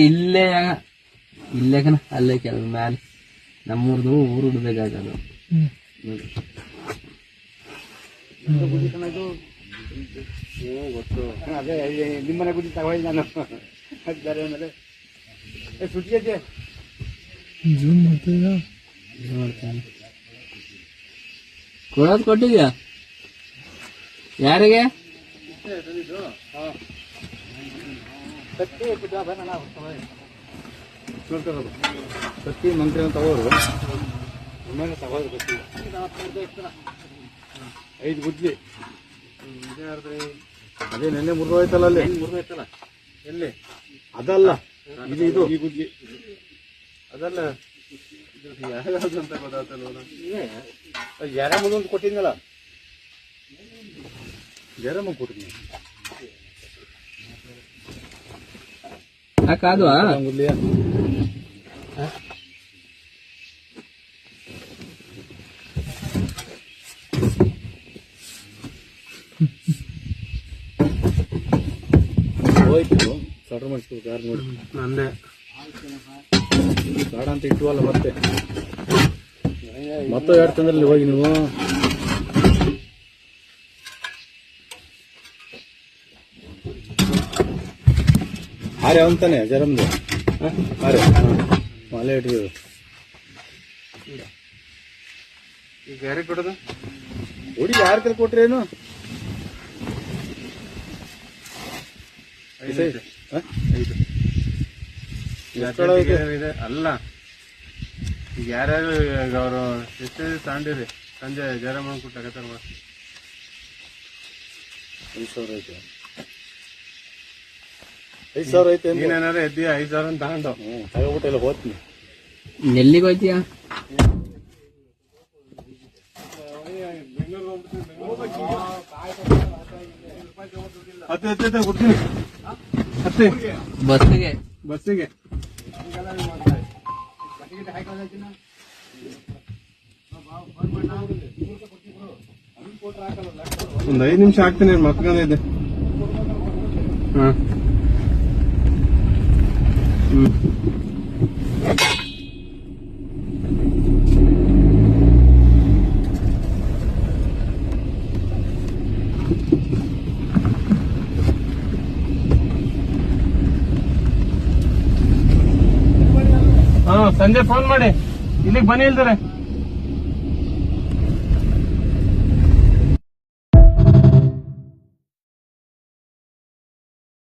ಇಲ್ಲೇ ಇಲ್ಲೇ ಕಣ ಅಲ್ಲೇ ಕೆಲವು ಮ್ಯಾಲೆ ನಮ್ಮೂರ್ದು ಊರು ಹುಡ್ಬೇಕಾಗದು. ಗೊತ್ತು ಅದೇ ನಿಮ್ಮನೆ ಗುಡಿ ತಗೊಳ್ಳಿ ನಾನು ಬೇರೆ ಮೇಲೆ ಸುಟ್ಟಿಗೆ ಕೊಡೋದು ಕೊಟ್ಟಿದ್ಯಾ ಯಾರಿಗೆ? ಕತ್ತಿ ಮಂತ್ರಿ ತಗೋರು ತಗೋರು ಕತ್ತಿ 5 ಗುದ್ಲಿ ಅದೇ ನೆನ್ನೆ ಮುರಿದೋಯ್ತಲ್ಲ ಅಲ್ಲಿ ಮುರಿದೋಯ್ತಲ್ಲ ಎಲ್ಲಿ ಅದಲ್ಲ ಇದು ಇದು ಈ ಗುದ್ಲಿ ಅದಲ್ಲ ಯಾವ್ದು ಅಂತ ಗೊತ್ತಾಗ್ತಲ್ಲ ಯಾರ ಮುಂದೊಂದು ಕೊಟ್ಟಿದ್ನಲ್ಲ ಜರಮ ಕೊಟ್ಟಿದ್ನಿ ಕಾದು ಗುದ್ಲಿಯ ಹೋಯ್ತು ಸಡ್ರ ಮಾಡಿಸ್ಬೇಕು ಯಾರು ನೋಡಿ ನಂದೇ ಬೇಡ ಅಂತ ಇಟ್ಟುವಲ್ಲ ಮತ್ತೆ 2 ತಂದ್ರಲ್ಲಿ ಹೋಗಿ ನೀವು ಹಾರೆ ಅವಂತಾನೆ ಜರಮ್ದು ಹಾರೆ ಮಾಲೆ ಇಟ್ಟಿದ್ರು ಈಗ ಯಾರಿಗೆ ಕೊಡೋದು ಹುಡುಗಿ ಯಾರ ಕೈ ಕೊಟ್ರೇನು ಅಲ್ಲ ಈಗ ಯಾರ್ಯಾರು ಈಗ ಅವರು ಎಷ್ಟು ತಗೊಂಡಿರಿ ಸಂಜೆ ಜರ ಮಾಡ್ಕೊಟ್ಟು ಆಗತ್ತಾರ 5,000 ಐತೆ 5,000 ಐತೆ ನೀನೇನಾರ ಎದ್ದೀಯ 5,000 ಅಂತ ತಗೊಂಡು ತಗೋಬಿಟ್ಟು ಎಲ್ಲ ಹೋಗ್ತೀನಿ ಎಲ್ಲಿಗೆ ಹೋಯ್ತೀಯ ಹತ್ತೆ ಕೊಡ್ತೀನಿ ಹತ್ತೆ ಬಸ್ಸಿಗೆ ಒಂದು 5 ನಿಮಿಷ ಆಗ್ತೀನಿ ಮತ್ಕೊಂಡಿದ್ದೆ ಸಂಜೆ ಫೋನ್ ಮಾಡಿ ಇಲ್ಲಿಗೆ ಬನ್ನಿ ಇಲ್ದಾರೆ